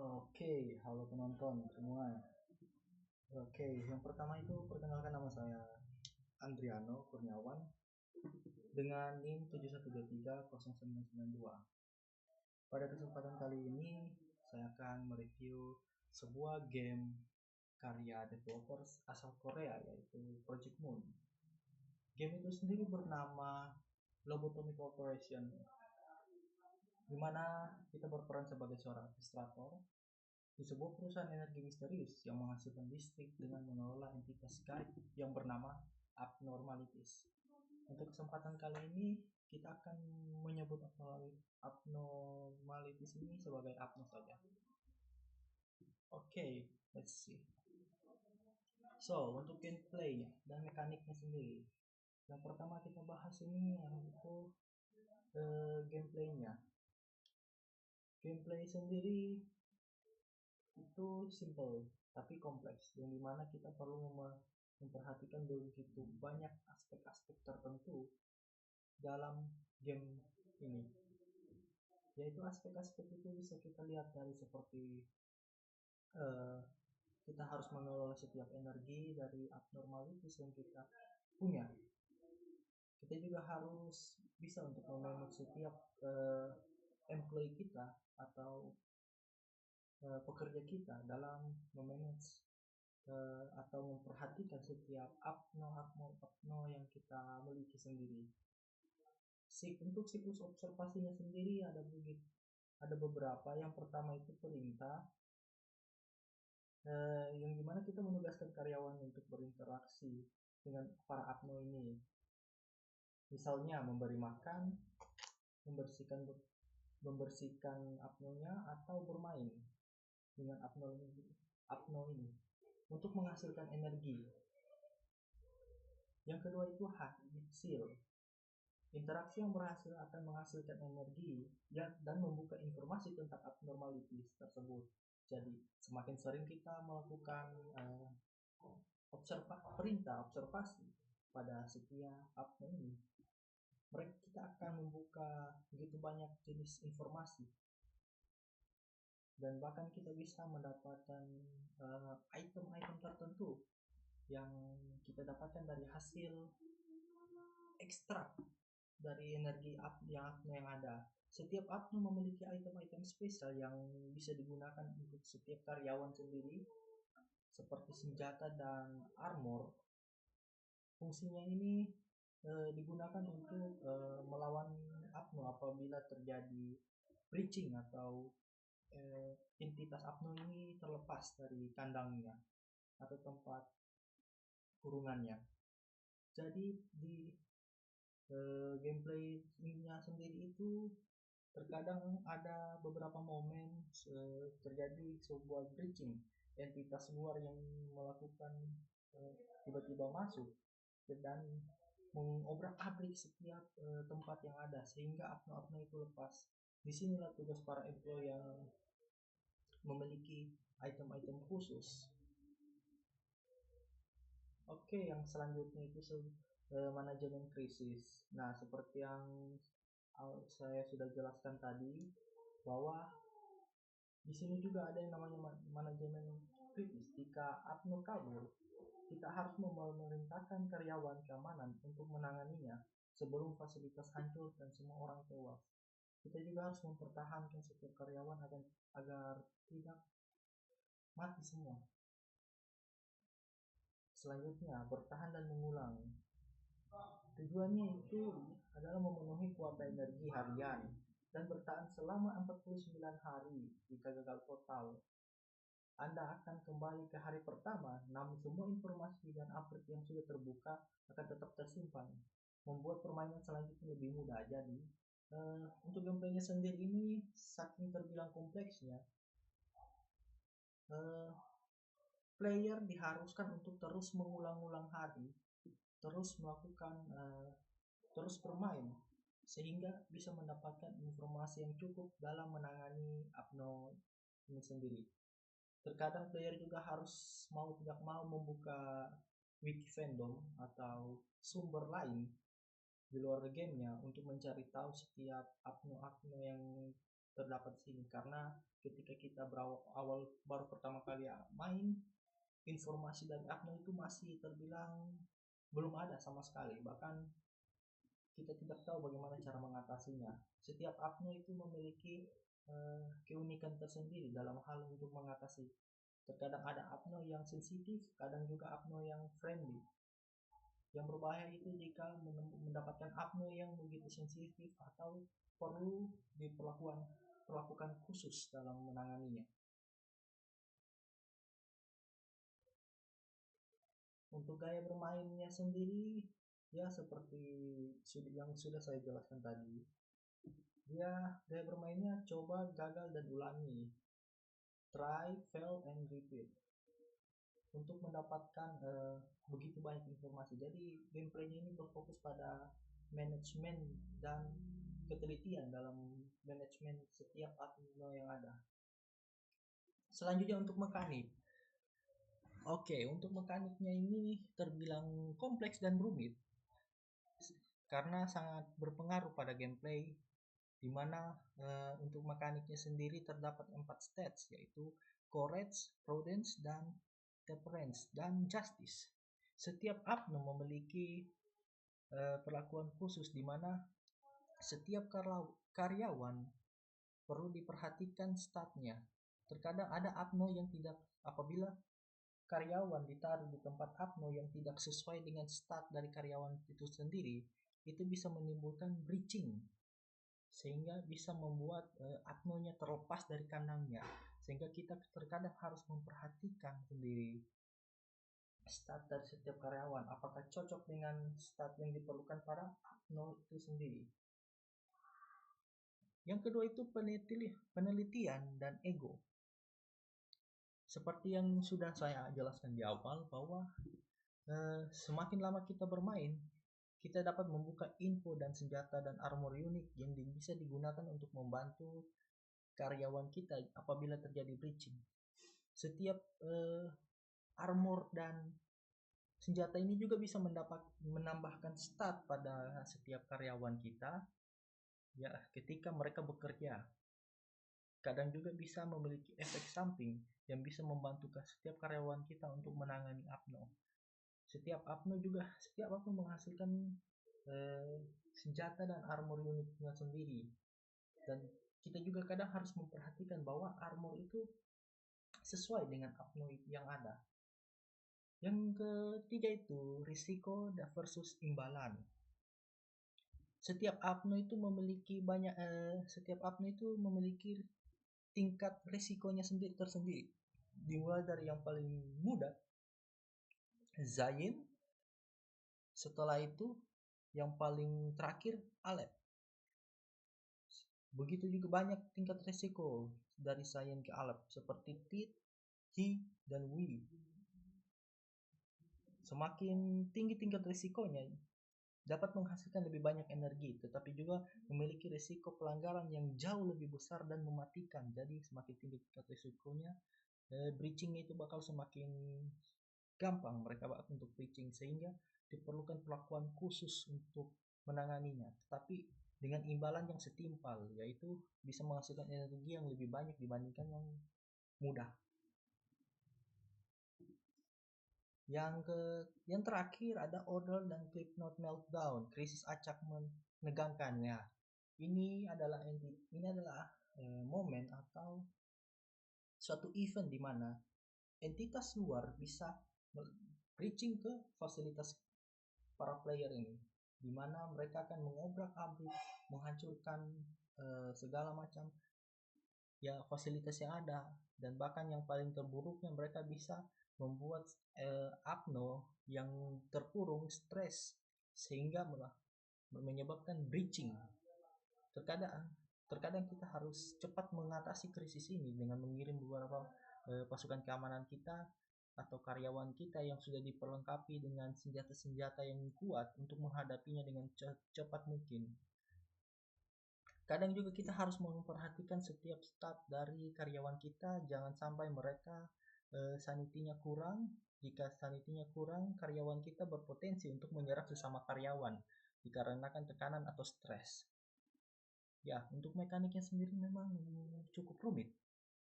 Oke, halo penonton semua. Oke, yang pertama itu perkenalkan nama saya Andriano Kurniawan dengan NIM 71230992. Pada kesempatan kali ini saya akan mereview sebuah game karya developers asal Korea yaitu Project Moon. Game itu sendiri bernama Lobotomy Corporation, di mana kita berperan sebagai seorang administrator di sebuah perusahaan energi misterius yang menghasilkan listrik dengan mengelola entitas gaib yang bernama Abnormalities. Untuk kesempatan kali ini kita akan menyebut Abnormalities ini sebagai Abno saja. Oke, let's see. So, untuk gameplay dan mekaniknya sendiri, yang pertama kita bahas ini yaitu gameplaynya. Gameplay sendiri itu simple tapi kompleks, yang dimana kita perlu memperhatikan begitu banyak aspek-aspek tertentu dalam game ini, yaitu aspek-aspek itu bisa kita lihat dari seperti kita harus mengelola setiap energi dari abnormalities yang kita punya. Kita juga harus bisa untuk memanage setiap employee kita atau pekerja kita dalam memanage atau memperhatikan setiap abno yang kita miliki sendiri. Untuk siklus observasinya sendiri ada beberapa. Yang pertama itu perintah, yang dimana kita menugaskan karyawan untuk berinteraksi dengan para abno ini. Misalnya memberi makan, membersihkan abnonya, atau bermain dengan abno ini untuk menghasilkan energi. Yang kedua itu hasil. Interaksi yang berhasil akan menghasilkan energi dan membuka informasi tentang abnormalities tersebut. Jadi semakin sering kita melakukan perintah observasi pada setiap abno ini, kita akan membuka begitu banyak jenis informasi, dan bahkan kita bisa mendapatkan item-item tertentu yang kita dapatkan dari hasil ekstrak dari energi yang ada. Setiap abno memiliki item-item spesial yang bisa digunakan untuk setiap karyawan sendiri, seperti senjata dan armor. Fungsinya ini digunakan untuk melawan abno apabila terjadi breaching atau entitas abno ini terlepas dari kandangnya atau tempat kurungannya. Jadi di gameplaynya sendiri itu terkadang ada beberapa momen terjadi sebuah breaching, entitas luar yang melakukan tiba-tiba masuk dan mengobrak-abrik setiap tempat yang ada sehingga abno-abno itu lepas. Disinilah tugas para employee yang memiliki item-item khusus. Oke, yang selanjutnya itu manajemen krisis. Nah, seperti yang saya sudah jelaskan tadi, bahwa di sini juga ada yang namanya manajemen krisis. Jika abno kabur, kita harus memerintahkan karyawan keamanan untuk menanganinya sebelum fasilitas hancur dan semua orang tewas. Kita juga harus mempertahankan setiap karyawan agar tidak mati semua. Selanjutnya, bertahan dan mengulang. Tujuannya itu adalah memenuhi kuota energi harian dan bertahan selama 49 hari. Jika gagal total, Anda akan kembali ke hari pertama, namun semua informasi dan update yang sudah terbuka akan tetap tersimpan, membuat permainan selanjutnya lebih mudah. Jadi untuk gameplaynya sendiri ini saking terbilang kompleksnya, player diharuskan untuk terus mengulang-ulang hari, terus melakukan terus bermain sehingga bisa mendapatkan informasi yang cukup dalam menangani abno ini sendiri. Terkadang player juga harus mau tidak mau membuka wiki fandom atau sumber lain di luar gamenya untuk mencari tahu setiap abno yang terdapat di sini, karena ketika kita awal baru pertama kali main, informasi dari Apno itu masih terbilang belum ada sama sekali, bahkan kita tidak tahu bagaimana cara mengatasinya. Setiap Apno itu memiliki keunikan tersendiri dalam hal untuk mengatasi. Terkadang ada Apno yang sensitif, kadang juga Apno yang friendly. Yang berbahaya itu jika mendapatkan Apno yang begitu sensitif atau perlu diperlakukan khusus dalam menanganinya. Untuk gaya bermainnya sendiri, ya seperti yang sudah saya jelaskan tadi, dia gaya bermainnya coba, gagal, dan ulangi, try, fail, and repeat, untuk mendapatkan begitu banyak informasi. Jadi gameplaynya ini berfokus pada manajemen dan ketelitian dalam manajemen setiap Apno yang ada. Selanjutnya untuk mekanik. Oke, untuk mekaniknya ini terbilang kompleks dan rumit karena sangat berpengaruh pada gameplay, di mana untuk mekaniknya sendiri terdapat 4 stats, yaitu courage, prudence, dan temperance, dan justice. Setiap Apno memiliki perlakuan khusus, di mana setiap karyawan perlu diperhatikan statnya. Terkadang ada Apno yang tidak, apabila karyawan ditaruh di tempat Apno yang tidak sesuai dengan stat dari karyawan itu sendiri, itu bisa menimbulkan breaching, sehingga bisa membuat Apno-nya terlepas dari kandangnya, sehingga kita terkadang harus memperhatikan sendiri stat dari setiap karyawan, apakah cocok dengan stat yang diperlukan pada Apno itu sendiri. Yang kedua itu penelitian dan ego. Seperti yang sudah saya jelaskan di awal, bahwa semakin lama kita bermain, kita dapat membuka info dan senjata dan armor unik yang bisa digunakan untuk membantu karyawan kita apabila terjadi breaching. Setiap armor dan senjata ini juga bisa menambahkan stat pada setiap karyawan kita, ya, ketika mereka bekerja. Kadang juga bisa memiliki efek samping yang bisa membantu setiap karyawan kita untuk menangani Apno. Setiap Apno menghasilkan senjata dan armor uniknya sendiri, dan kita juga kadang harus memperhatikan bahwa armor itu sesuai dengan Apno yang ada. Yang ketiga itu risiko versus imbalan. Setiap Apno itu memiliki tingkat risikonya tersendiri. Dimulai dari yang paling mudah, Zain. Setelah itu yang paling terakhir, Alep. Begitu juga banyak tingkat risiko dari Zain ke Alep, seperti Tit, Hi, dan Wi. Semakin tinggi tingkat risikonya, dapat menghasilkan lebih banyak energi, tetapi juga memiliki risiko pelanggaran yang jauh lebih besar dan mematikan. Jadi semakin tinggi tingkat risikonya, breaching itu bakal semakin gampang mereka untuk breaching, sehingga diperlukan perlakuan khusus untuk menanganinya, tetapi dengan imbalan yang setimpal, yaitu bisa menghasilkan energi yang lebih banyak dibandingkan yang mudah. Yang terakhir ada Order dan Clipnote Meltdown, krisis acak menegangkannya. Ini adalah momen atau suatu event di mana entitas luar bisa breaching ke fasilitas para player ini, di mana mereka akan mengobrak-abrik, menghancurkan segala macam ya fasilitas yang ada, dan bahkan yang paling terburuknya mereka bisa membuat Apno yang terkurung stres sehingga menyebabkan breaching. Terkadang kita harus cepat mengatasi krisis ini dengan mengirim beberapa pasukan keamanan kita atau karyawan kita yang sudah diperlengkapi dengan senjata-senjata yang kuat untuk menghadapinya dengan cepat mungkin. Kadang juga kita harus memperhatikan setiap stat dari karyawan kita, jangan sampai mereka sanitinya kurang. Jika sanitinya kurang, karyawan kita berpotensi untuk menyerang sesama karyawan dikarenakan tekanan atau stres. Ya, untuk mekaniknya sendiri memang cukup rumit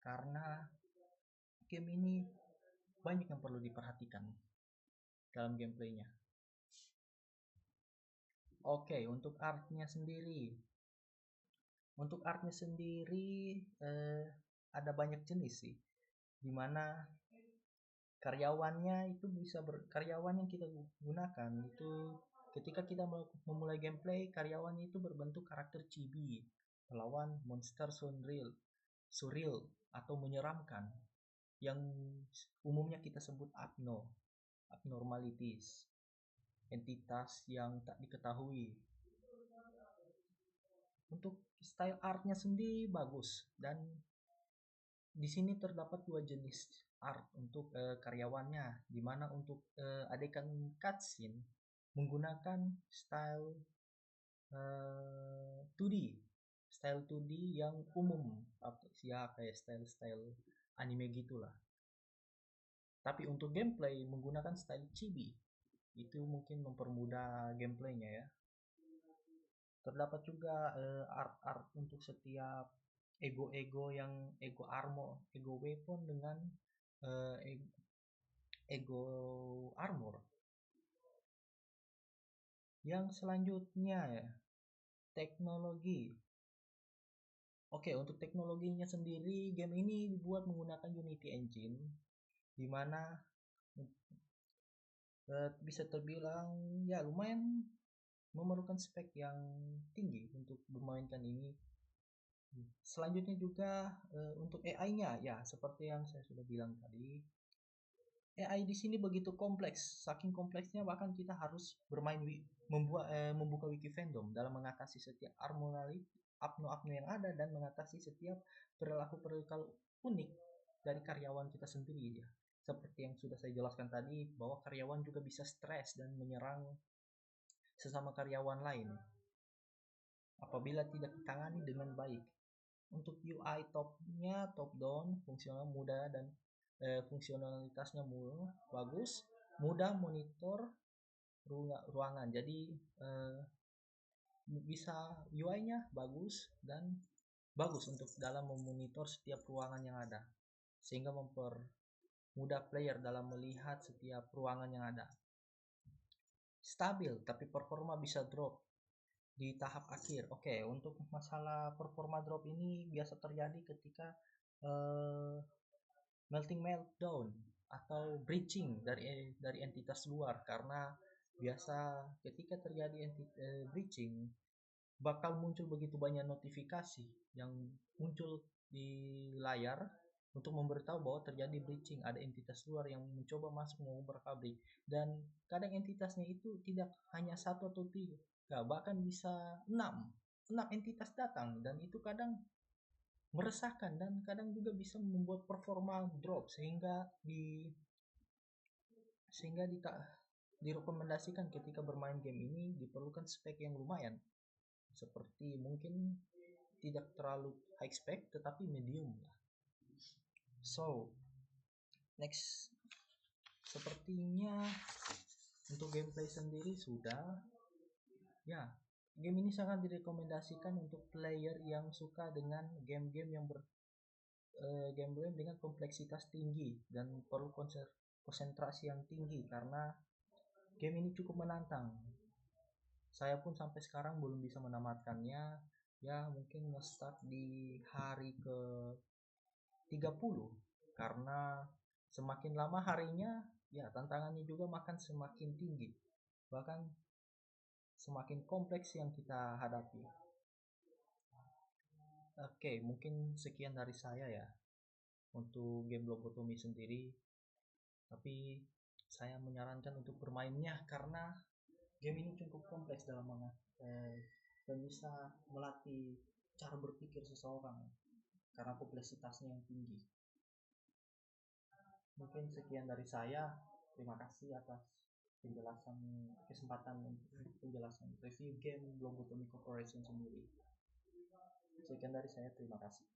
karena game ini banyak yang perlu diperhatikan dalam gameplaynya. Oke, untuk artnya sendiri. Untuk artnya sendiri ada banyak jenis sih, dimana karyawannya itu karyawan yang kita gunakan itu ketika kita memulai gameplay, karyawannya itu berbentuk karakter chibi melawan monster surreal atau menyeramkan yang umumnya kita sebut abnormalities, entitas yang tak diketahui. Untuk style artnya sendiri bagus, dan di sini terdapat dua jenis art untuk karyawannya, dimana untuk adegan cutscene menggunakan style 2D yang umum, ya kayak style anime gitulah. Tapi untuk gameplay menggunakan style chibi, itu mungkin mempermudah gameplaynya ya. Terdapat juga art untuk setiap ego armor, ego weapon dengan ego armor. Yang selanjutnya ya, teknologi. Oke, untuk teknologinya sendiri, game ini dibuat menggunakan Unity Engine, dimana bisa terbilang ya lumayan memerlukan spek yang tinggi untuk memainkan ini. Selanjutnya juga untuk AI-nya, ya seperti yang saya sudah bilang tadi, AI di sini begitu kompleks, saking kompleksnya bahkan kita harus membuka wiki fandom dalam mengatasi setiap abno yang ada dan mengatasi setiap perilaku unik dari karyawan kita sendiri ya. Seperti yang sudah saya jelaskan tadi, bahwa karyawan juga bisa stres dan menyerang sesama karyawan lain apabila tidak ditangani dengan baik. Untuk UI top down, fungsional mudah dan fungsionalitasnya bagus, mudah monitor ruangan. Jadi bisa UI-nya bagus dan bagus untuk dalam memonitor setiap ruangan yang ada, sehingga mempermudah player dalam melihat setiap ruangan yang ada. Stabil, tapi performa bisa drop di tahap akhir. Oke, untuk masalah performa drop ini biasa terjadi ketika meltdown atau breaching dari entitas luar, karena biasa ketika terjadi breaching bakal muncul begitu banyak notifikasi yang muncul di layar untuk memberitahu bahwa terjadi breaching, ada entitas luar yang mencoba masuk mengubah pabrik, dan kadang entitasnya itu tidak hanya satu atau tiga, bahkan bisa 6 entitas datang, dan itu kadang meresahkan dan kadang juga bisa membuat performa drop, sehingga direkomendasikan ketika bermain game ini diperlukan spek yang lumayan, seperti mungkin tidak terlalu high spec tetapi medium lah. So next, sepertinya untuk gameplay sendiri sudah ya. Game ini sangat direkomendasikan untuk player yang suka dengan game-game yang game dengan kompleksitas tinggi dan perlu konsentrasi yang tinggi, karena game ini cukup menantang. Saya pun sampai sekarang belum bisa menamatkannya, ya mungkin nge-start di hari ke 30, karena semakin lama harinya ya tantangannya juga makan semakin tinggi, bahkan semakin kompleks yang kita hadapi. Oke, mungkin sekian dari saya ya untuk game Lobotomi sendiri, tapi saya menyarankan untuk bermainnya karena game ini cukup kompleks dan bisa melatih cara berpikir seseorang karena kompleksitasnya yang tinggi. Mungkin sekian dari saya. Terima kasih atas kesempatan penjelasan review game Lobotomi Corporation sendiri. Sekian dari saya, terima kasih.